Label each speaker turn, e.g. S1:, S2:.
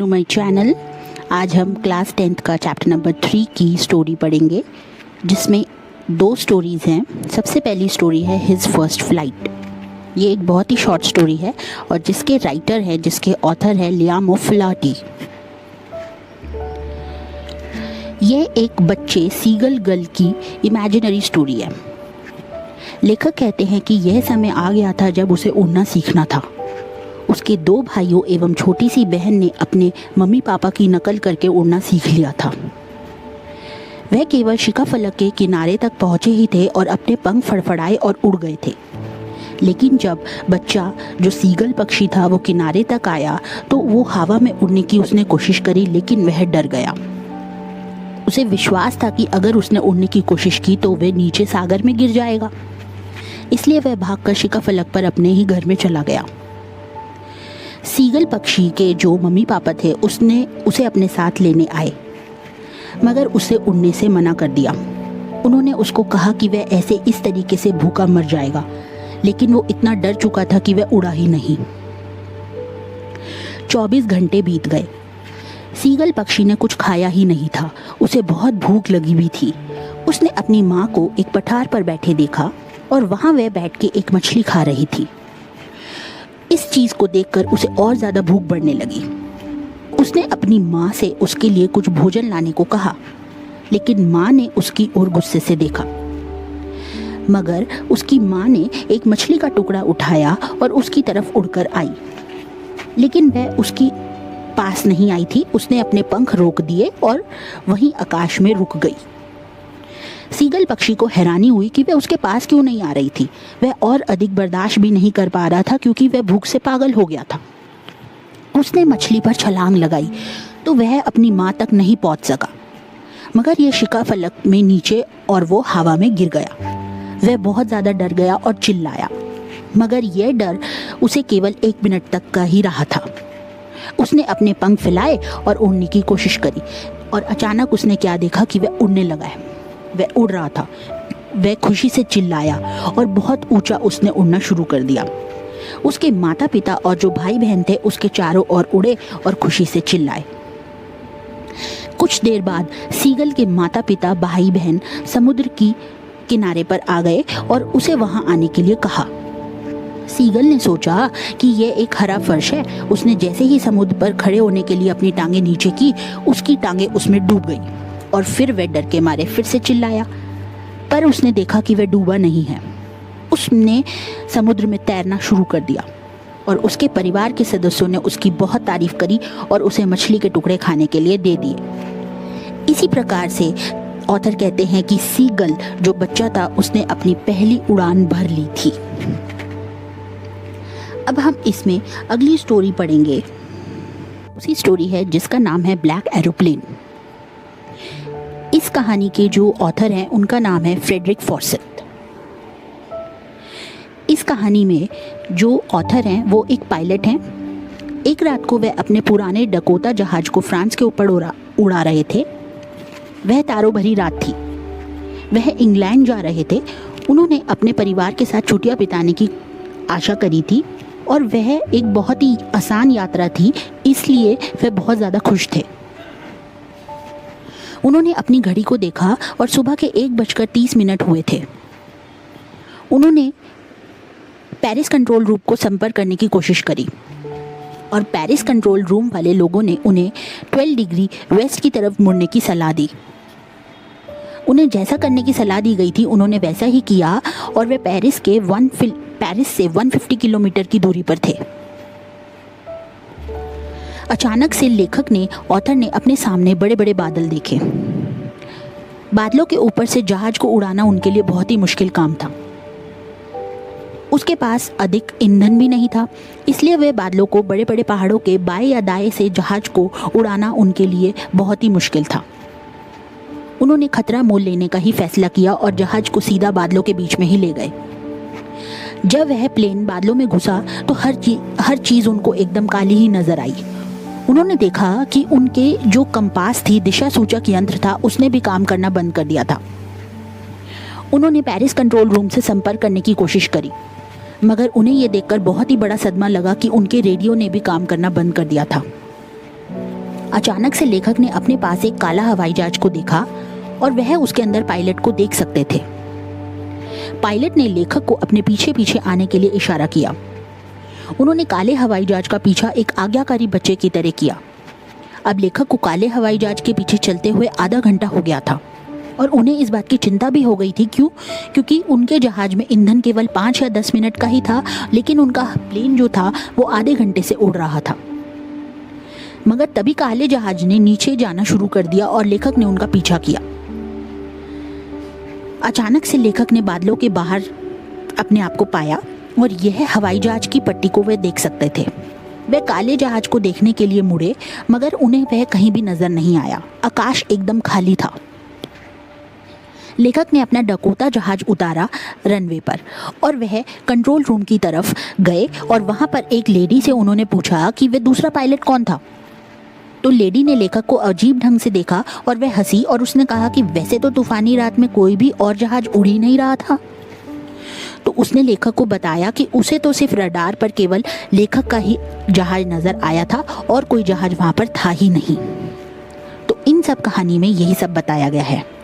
S1: To my channel. आज हम class 10th का चैप्टर नंबर 3 की स्टोरी पढ़ेंगे, जिसमें 2 स्टोरीज़ हैं। सबसे पहली स्टोरी है हिज फर्स्ट फ्लाइट। ये एक बहुत ही शॉर्ट स्टोरी है और जिसके राइटर हैं, जिसके ऑथर है लियाम ओ फ्लाटी। ये एक बच्चे सीगल गर्ल की इमेजिनरी स्टोरी है। लेखक कहते हैं कि यह समय आ गया था जब उसे उड़ना सीखना था। उसके 2 भाइयों एवं छोटी सी बहन ने अपने मम्मी पापा की नकल करके उड़ना सीख लिया था। वह केवल शिकाफलक के किनारे तक पहुंचे ही थे और अपने पंख फड़फड़ाए और उड़ गए थे। लेकिन जब बच्चा जो सीगल पक्षी था वो किनारे तक आया तो वो हवा में उड़ने की उसने कोशिश करी, लेकिन वह डर गया। उसे विश्वास था कि अगर उसने उड़ने की कोशिश की तो वह नीचे सागर में गिर जाएगा। इसलिए वह भागकर शिकाफलक पर अपने ही घर में चला गया। सीगल पक्षी के जो मम्मी पापा थे उसे अपने साथ लेने आए, मगर उसे उड़ने से मना कर दिया। उन्होंने उसको कहा कि वह ऐसे इस तरीके से भूखा मर जाएगा, लेकिन वो इतना डर चुका था कि वह उड़ा ही नहीं। 24 घंटे बीत गए। सीगल पक्षी ने कुछ खाया ही नहीं था। उसे बहुत भूख लगी हुई थी। उसने अपनी माँ को एक पठार पर बैठे देखा और वहाँ वह बैठ के एक मछली खा रही थी। इस चीज़ को देखकर उसे और ज़्यादा भूख बढ़ने लगी। उसने अपनी माँ से उसके लिए कुछ भोजन लाने को कहा, लेकिन माँ ने उसकी ओर गुस्से से देखा। मगर उसकी माँ ने एक मछली का टुकड़ा उठाया और उसकी तरफ उड़कर आई, लेकिन वह उसकी पास नहीं आई थी। उसने अपने पंख रोक दिए और वहीं आकाश में रुक गई। सीगल पक्षी को हैरानी हुई कि वह उसके पास क्यों नहीं आ रही थी। वह और अधिक बर्दाश्त भी नहीं कर पा रहा था, क्योंकि वह भूख से पागल हो गया था। उसने मछली पर छलांग लगाई तो वह अपनी माँ तक नहीं पहुंच सका, मगर यह शिकाफलक में नीचे और वो हवा में गिर गया। वह बहुत ज़्यादा डर गया और चिल्लाया, मगर यह डर उसे केवल 1 मिनट तक का ही रहा था। उसने अपने पंख फैलाए और उड़ने की कोशिश करी, और अचानक उसने क्या देखा कि वह उड़ने लगा है। वह उड़ रहा था। वह खुशी से चिल्लाया और बहुत ऊंचा उसने उड़ना शुरू कर दिया। उसके माता पिता और जो भाई बहन थे उसके चारों ओर उड़े और खुशी से चिल्लाए। कुछ देर बाद सीगल के माता पिता भाई बहन समुद्र की किनारे पर आ गए और उसे वहां आने के लिए कहा। सीगल ने सोचा कि यह एक हरा फर्श है। उसने जैसे ही समुद्र पर खड़े होने के लिए अपनी टांगे नीचे की, उसकी टांगे उसमें डूब गई और फिर वह डर के मारे फिर से चिल्लाया, पर उसने देखा कि वह डूबा नहीं है। उसने समुद्र में तैरना शुरू कर दिया और उसके परिवार के सदस्यों ने उसकी बहुत तारीफ करी और उसे मछली के टुकड़े खाने के लिए दे दिए। इसी प्रकार से ऑथर कहते हैं कि सीगल जो बच्चा था उसने अपनी पहली उड़ान भर ली थी। अब हम इसमें अगली स्टोरी पढ़ेंगे। उसी स्टोरी है जिसका नाम है ब्लैक एरोप्लेन। इस कहानी के जो ऑथर हैं उनका नाम है फ्रेडरिक फॉर्सिथ। इस कहानी में जो ऑथर हैं वो एक पायलट हैं। एक रात को वह अपने पुराने डकोटा जहाज को फ्रांस के ऊपर उड़ा रहे थे। वह तारों भरी रात थी। वह इंग्लैंड जा रहे थे। उन्होंने अपने परिवार के साथ छुट्टियां बिताने की आशा करी थी और वह एक बहुत ही आसान यात्रा थी, इसलिए वह बहुत ज़्यादा खुश थे। उन्होंने अपनी घड़ी को देखा और सुबह के 1:30 हुए थे। उन्होंने पेरिस कंट्रोल रूम को संपर्क करने की कोशिश करी और पेरिस कंट्रोल रूम वाले लोगों ने उन्हें 12 डिग्री वेस्ट की तरफ मुड़ने की सलाह दी। उन्हें जैसा करने की सलाह दी गई थी उन्होंने वैसा ही किया और वे पेरिस से 150 किलोमीटर की दूरी पर थे। अचानक से लेखक ने, ऑथर ने अपने सामने बड़े बड़े बादल देखे। बादलों के ऊपर से जहाज को उड़ाना उनके लिए बहुत ही मुश्किल काम था। उसके पास अधिक ईंधन भी नहीं था, इसलिए वे बादलों को बड़े बड़े पहाड़ों के बाएं या दाएं से जहाज को उड़ाना उनके लिए बहुत ही मुश्किल था। उन्होंने खतरा मोल लेने का ही फैसला किया और जहाज को सीधा बादलों के बीच में ही ले गए। जब वह प्लेन बादलों में घुसा तो हर चीज़ उनको एकदम काली ही नजर आई। उन्होंने देखा कि उनके जो कंपास थी, दिशा सूचक यंत्र था, उसने भी काम करना बंद कर दिया था। उन्होंने पेरिस कंट्रोल रूम से संपर्क करने की कोशिश करी, मगर उन्हें यह देखकर बहुत ही बड़ा सदमा लगा कि उनके रेडियो ने भी काम करना बंद कर दिया था। अचानक से लेखक ने अपने पास एक काला हवाई जहाज को देखा और वह उसके अंदर पायलट को देख सकते थे। पायलट ने लेखक को अपने पीछे पीछे आने के लिए इशारा किया। उन्होंने काले हवाई जहाज का पीछा एक आज्ञाकारी बच्चे की तरह किया। अब लेखक को काले हवाई जहाज के पीछे चलते हुए आधा घंटा हो गया था और उन्हें इस बात की चिंता भी हो गई थी। क्योंकि उनके जहाज में ईंधन केवल 5 या 10 मिनट का ही था, लेकिन उनका प्लेन जो था वो आधे घंटे से उड़ रहा था। मगर तभी काले जहाज ने नीचे जाना शुरू कर दिया और लेखक ने उनका पीछा किया। अचानक से लेखक ने बादलों के बाहर अपने आप को पाया और यह हवाई जहाज की पट्टी को वे देख सकते थे। वे काले जहाज को देखने के लिए मुड़े, मगर उन्हें वह कहीं भी नजर नहीं आया। आकाश एकदम खाली था। लेखक ने अपना डकोटा जहाज उतारा रनवे पर और वह कंट्रोल रूम की तरफ गए और वहां पर एक लेडी से उन्होंने पूछा कि वह दूसरा पायलट कौन था। तो लेडी ने लेखक को अजीब ढंग से देखा और वह हंसी और उसने कहा कि वैसे तो तूफानी रात में कोई भी और जहाज उड़ ही नहीं रहा था। तो उसने लेखक को बताया कि उसे तो सिर्फ रडार पर केवल लेखक का ही जहाज नजर आया था और कोई जहाज वहां पर था ही नहीं। तो इन सब कहानी में यही सब बताया गया है।